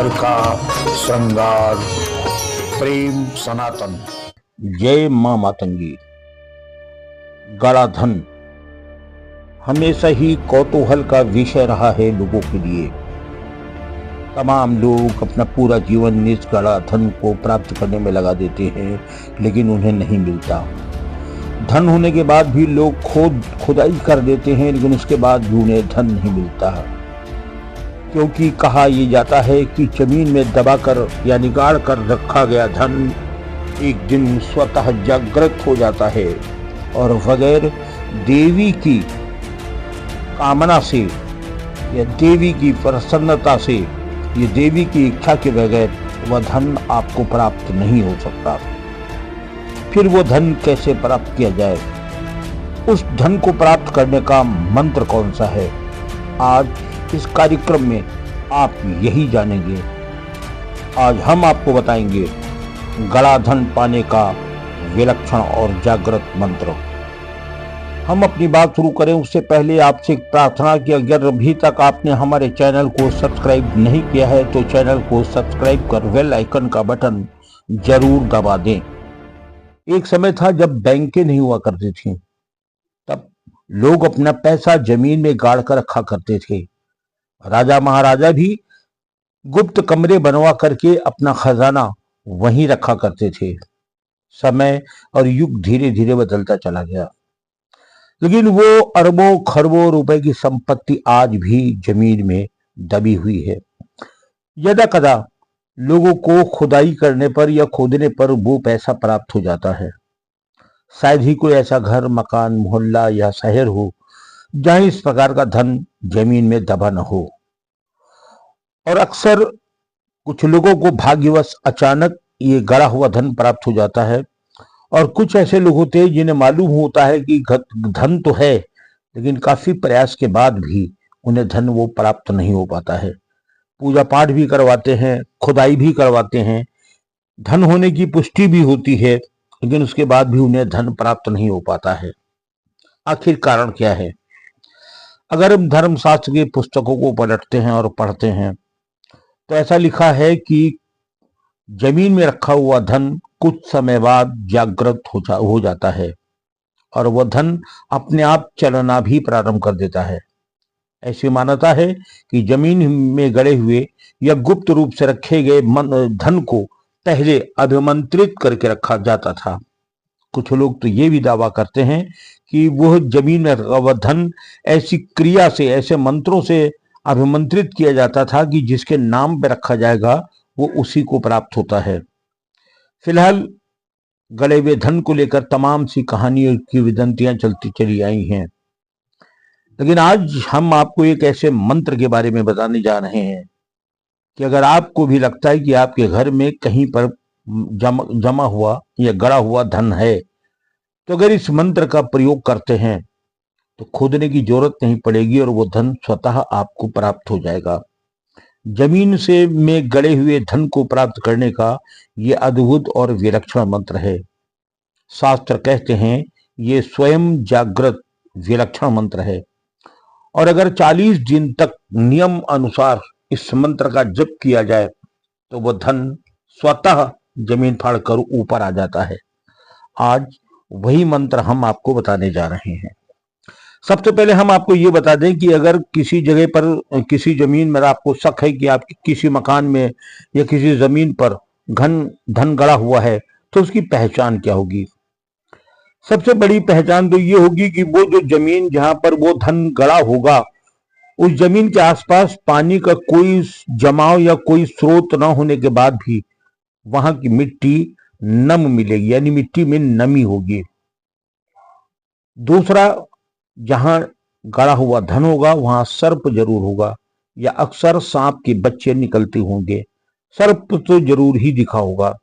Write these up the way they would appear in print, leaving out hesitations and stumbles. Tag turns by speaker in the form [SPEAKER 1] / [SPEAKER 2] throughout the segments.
[SPEAKER 1] घर का श्रृंगार। प्रेम सनातन।
[SPEAKER 2] जय मां मातंगी। गड़ा धन हमेशा ही कौतूहल का विषय रहा है लोगों के लिए। तमाम लोग अपना पूरा जीवन इस गड़ा धन को प्राप्त करने में लगा देते हैं, लेकिन उन्हें नहीं मिलता। धन होने के बाद भी लोग खुदाई कर देते हैं, लेकिन उसके बाद भी उन्हें धन नहीं मिलता, क्योंकि कहा यह जाता है कि जमीन में दबाकर या निगाड़ कर रखा गया धन एक दिन स्वतः जागृत हो जाता है और बगैर देवी की कामना से या देवी की प्रसन्नता से, ये देवी की इच्छा के बगैर वह धन आपको प्राप्त नहीं हो सकता। फिर वो धन कैसे प्राप्त किया जाए, उस धन को प्राप्त करने का मंत्र कौन सा है, आज इस कार्यक्रम में आप यही जानेंगे। आज हम आपको बताएंगे गड़ा धन पाने का विलक्षण और जागृत मंत्र। हम अपनी बात शुरू करें उससे पहले आपसे एक प्रार्थना कि अगर अभी तक आपने हमारे चैनल को सब्सक्राइब नहीं किया है तो चैनल को सब्सक्राइब कर बेल आइकन का बटन जरूर दबा दें। एक समय था जब बैंकें नहीं हुआ करती थी, तब लोग अपना पैसा जमीन में गाड़ कर रखा करते थे। राजा महाराजा भी गुप्त कमरे बनवा करके अपना खजाना वहीं रखा करते थे। समय और युग धीरे धीरे बदलता चला गया, लेकिन वो अरबों खरबों रुपए की संपत्ति आज भी जमीन में दबी हुई है। यदा कदा लोगों को खुदाई करने पर या खोदने पर वो पैसा प्राप्त हो जाता है। शायद ही कोई ऐसा घर, मकान, मोहल्ला या शहर हो जहां इस प्रकार का धन जमीन में दबा न हो। और अक्सर कुछ लोगों को भाग्यवश अचानक ये गड़ा हुआ धन प्राप्त हो जाता है, और कुछ ऐसे लोग होते हैं जिन्हें मालूम होता है कि धन तो है, लेकिन काफी प्रयास के बाद भी उन्हें धन वो प्राप्त नहीं हो पाता है। पूजा पाठ भी करवाते हैं, खुदाई भी करवाते हैं, धन होने की पुष्टि भी होती है, लेकिन उसके बाद भी उन्हें धन प्राप्त नहीं हो पाता है। आखिर कारण क्या है? अगर हम धर्मशास्त्र के पुस्तकों को पलटते हैं और पढ़ते हैं तो ऐसा लिखा है कि जमीन में रखा हुआ धन कुछ समय बाद जागृत हो जाता है और वह धन अपने आप चलना भी प्रारंभ कर देता है। ऐसी मान्यता है कि जमीन में गड़े हुए या गुप्त रूप से रखे गए धन को पहले अभिमंत्रित करके रखा जाता था। कुछ लोग तो ये भी दावा करते हैं कि वह जमीन में रखा हुआ धन ऐसी क्रिया से, ऐसे मंत्रों से अभिमंत्रित किया जाता था कि जिसके नाम पे रखा जाएगा वो उसी को प्राप्त होता है। फिलहाल गड़े हुए धन को लेकर तमाम सी कहानियों की विदंतियां चलती चली आई हैं, लेकिन आज हम आपको एक ऐसे मंत्र के बारे में बताने जा रहे हैं कि अगर आपको भी लगता है कि आपके घर में कहीं पर जमा हुआ या गड़ा हुआ धन है, तो अगर इस मंत्र का प्रयोग करते हैं तो खोदने की जरूरत नहीं पड़ेगी और वो धन स्वतः आपको प्राप्त हो जाएगा। जमीन से में गड़े हुए धन को प्राप्त करने का ये अद्भुत और विलक्षण मंत्र है। शास्त्र कहते हैं ये स्वयं जागृत विलक्षण मंत्र है, और अगर 40 दिन तक नियम अनुसार इस मंत्र का जप किया जाए तो वह धन स्वतः जमीन फाड़ कर ऊपर आ जाता है। आज वही मंत्र हम आपको बताने जा रहे हैं। सबसे पहले हम आपको ये बता दें कि अगर किसी जगह पर, किसी जमीन में आपको शक है कि आपके किसी मकान में या किसी जमीन पर धन गड़ा हुआ है, तो उसकी पहचान क्या होगी? सबसे बड़ी पहचान तो ये होगी कि वो जो जमीन जहां पर वो धन गड़ा होगा, उस जमीन के आसपास पानी का कोई जमाव या कोई स्रोत न होने के बाद भी वहां की मिट्टी नम मिलेगी, यानी मिट्टी में नमी होगी। दूसरा, जहां गड़ा हुआ धन होगा वहां सर्प जरूर होगा, या अक्सर सांप के बच्चे निकलते होंगे। सर्प तो जरूर ही दिखा होगा।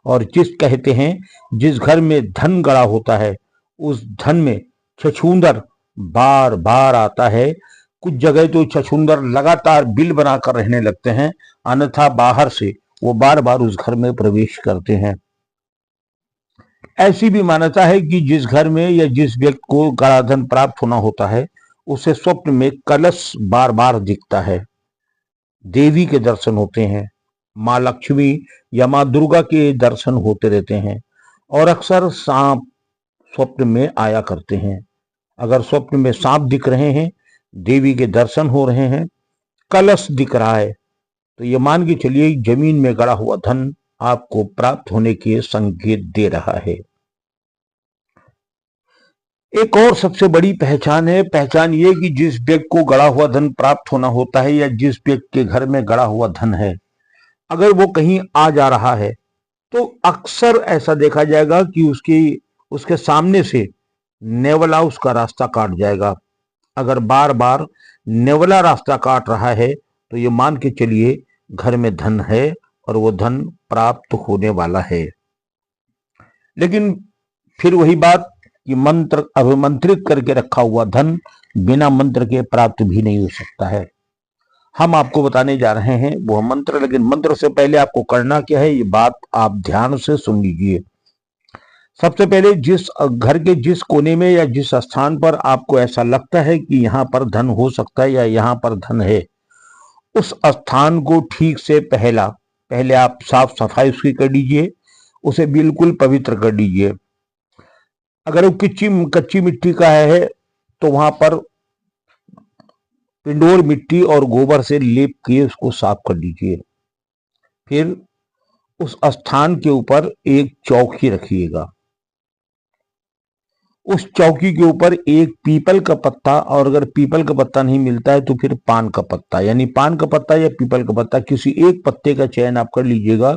[SPEAKER 2] और कहते हैं जिस घर में धन गड़ा होता है उस धन में छछूंदर बार बार आता है। कुछ जगह तो छछूंदर लगातार बिल बनाकर रहने लगते हैं, अन्यथा बाहर से वो बार बार उस घर में प्रवेश करते हैं। ऐसी भी मान्यता है कि जिस घर में या जिस व्यक्ति को गड़ा धन प्राप्त होना होता है उसे स्वप्न में कलश बार बार दिखता है। देवी के दर्शन होते हैं, माँ लक्ष्मी या माँ दुर्गा के दर्शन होते रहते हैं और अक्सर सांप स्वप्न में आया करते हैं। अगर स्वप्न में सांप दिख रहे हैं, देवी के दर्शन हो रहे हैं, कलश दिख रहा है, तो ये मान के चलिए जमीन में गड़ा हुआ धन आपको प्राप्त होने के संकेत दे रहा है। एक और सबसे बड़ी पहचान ये कि जिस व्यक्ति को गड़ा हुआ धन प्राप्त होना होता है या जिस व्यक्ति के घर में गड़ा हुआ धन है, अगर वो कहीं आ जा रहा है तो अक्सर ऐसा देखा जाएगा कि उसके सामने से नेवला उसका रास्ता काट जाएगा। अगर बार बार नेवला रास्ता काट रहा है तो ये मान के चलिए घर में धन है और वो धन प्राप्त होने वाला है। लेकिन फिर वही बात कि मंत्र अभिमंत्रित करके रखा हुआ धन बिना मंत्र के प्राप्त भी नहीं हो सकता है। हम आपको बताने जा रहे हैं वो मंत्र, लेकिन मंत्र से पहले आपको करना क्या है, ये बात आप ध्यान से सुन लीजिए। सबसे पहले जिस घर के जिस कोने में या जिस स्थान पर आपको ऐसा लगता है कि यहाँ पर धन हो सकता है या यहाँ पर धन है, उस स्थान को ठीक से पहले आप साफ सफाई उसकी कर दीजिए, उसे बिल्कुल पवित्र कर दीजिए। अगर वो कच्ची मिट्टी का है तो वहां पर पिंडोर मिट्टी और गोबर से लेप किए उसको साफ कर दीजिए। फिर उस स्थान के ऊपर एक चौकी रखिएगा। उस चौकी के ऊपर एक पीपल का पत्ता, और अगर पीपल का पत्ता नहीं मिलता है तो फिर पान का पत्ता, यानी पान का पत्ता या पीपल का पत्ता, किसी एक पत्ते का चयन आप कर लीजिएगा।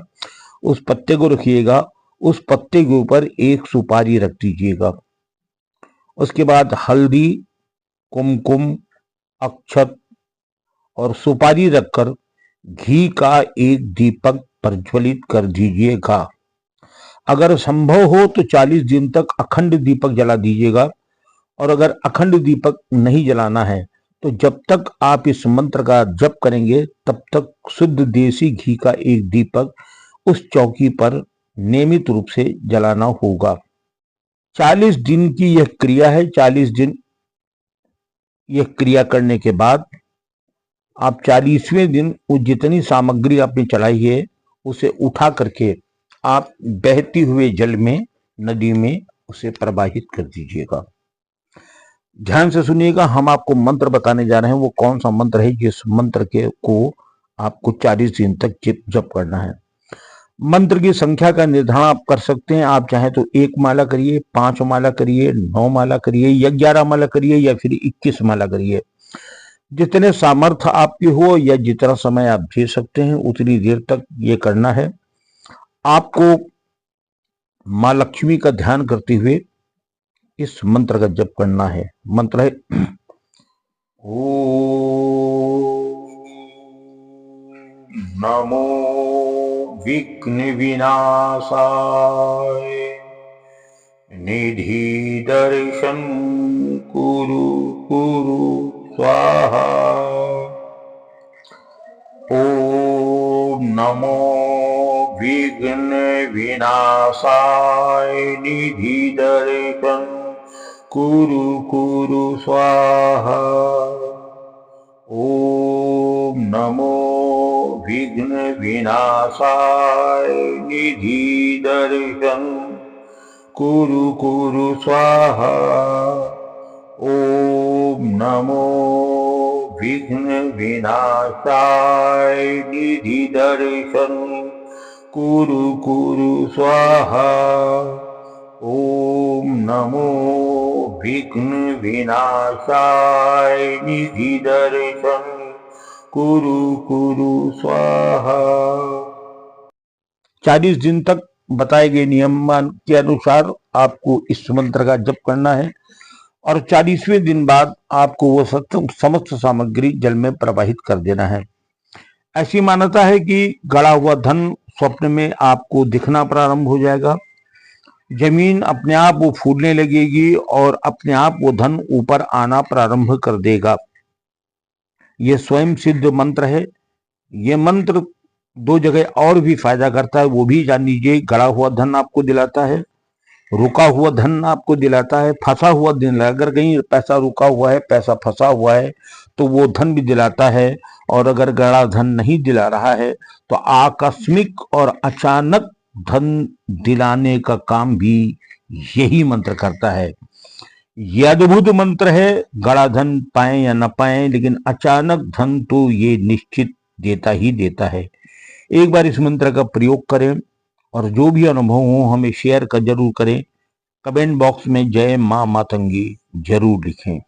[SPEAKER 2] उस पत्ते को रखिएगा। उस पत्ते के ऊपर एक सुपारी रख दीजिएगा। उसके बाद हल्दी, कुमकुम, अक्षत और सुपारी रखकर घी का एक दीपक प्रज्वलित कर दीजिएगा। अगर संभव हो तो 40 दिन तक अखंड दीपक जला दीजिएगा, और अगर अखंड दीपक नहीं जलाना है तो जब तक आप इस मंत्र का जप करेंगे तब तक शुद्ध देसी घी का एक दीपक उस चौकी पर नियमित रूप से जलाना होगा। 40 दिन की यह क्रिया है। 40 दिन यह क्रिया करने के बाद आप 40वें दिन वो जितनी सामग्री आपने चढ़ाई है उसे उठा करके आप बहती हुए जल में, नदी में उसे प्रवाहित कर दीजिएगा। ध्यान से सुनिएगा, हम आपको मंत्र बताने जा रहे हैं वो कौन सा मंत्र है जिस मंत्र को आपको 40 दिन तक जप करना है। मंत्र की संख्या का निर्धारण आप कर सकते हैं। आप चाहे तो 1 माला करिए, 5 माला करिए, 9 माला करिए या 11 माला करिए या फिर 21 माला करिए। जितने सामर्थ्य आपकी हो या जितना समय आप दे सकते हैं उतनी देर तक ये करना है। आपको माँ लक्ष्मी का ध्यान करते हुए इस मंत्र का जप करना है। मंत्र है ओम नमो विघ्न विनाशाय निधि दर्शन कुरु कुरु स्वाहा। ओम नमो विघ्न विनाशाय निधि दर्शन कुरु कुरु स्वाहा। ओम नमो विघ्न विनाशाय निधि दर्शन कुरु कुरु स्वाहा। ओम नमो विघ्न विनाशाय निधि दर्शन कुरु कुरु स्वाहा। ओम नमो विघ्न विनाशाय निधि दर्शन कुरु कुरु स्वाहा। 40 दिन तक बताए गए नियम के अनुसार आपको इस मंत्र का जप करना है और 40वें दिन बाद आपको वो समस्त सामग्री जल में प्रवाहित कर देना है। ऐसी मान्यता है कि गड़ा हुआ धन स्वप्न में आपको दिखना प्रारंभ हो जाएगा। जमीन अपने आप वो फूलने लगेगी और अपने आप वो धन ऊपर आना प्रारंभ कर देगा। ये स्वयं सिद्ध मंत्र है। ये मंत्र 2 जगह और भी फायदा करता है, वो भी जान लीजिए। गड़ा हुआ धन आपको दिलाता है, रुका हुआ धन आपको दिलाता है, फंसा हुआ दिन। अगर कहीं पैसा रुका हुआ है, पैसा फंसा हुआ है तो वो धन भी दिलाता है, और अगर गड़ा धन नहीं दिला रहा है तो आकस्मिक और अचानक धन दिलाने का काम भी यही मंत्र करता है। यह अद्भुत मंत्र है। गड़ा धन पाए या न पाए, लेकिन अचानक धन तो ये निश्चित देता ही देता है। एक बार इस मंत्र का प्रयोग करें और जो भी अनुभव हो हमें शेयर कर जरूर करें। कमेंट बॉक्स में जय मां मातंगी जरूर लिखें।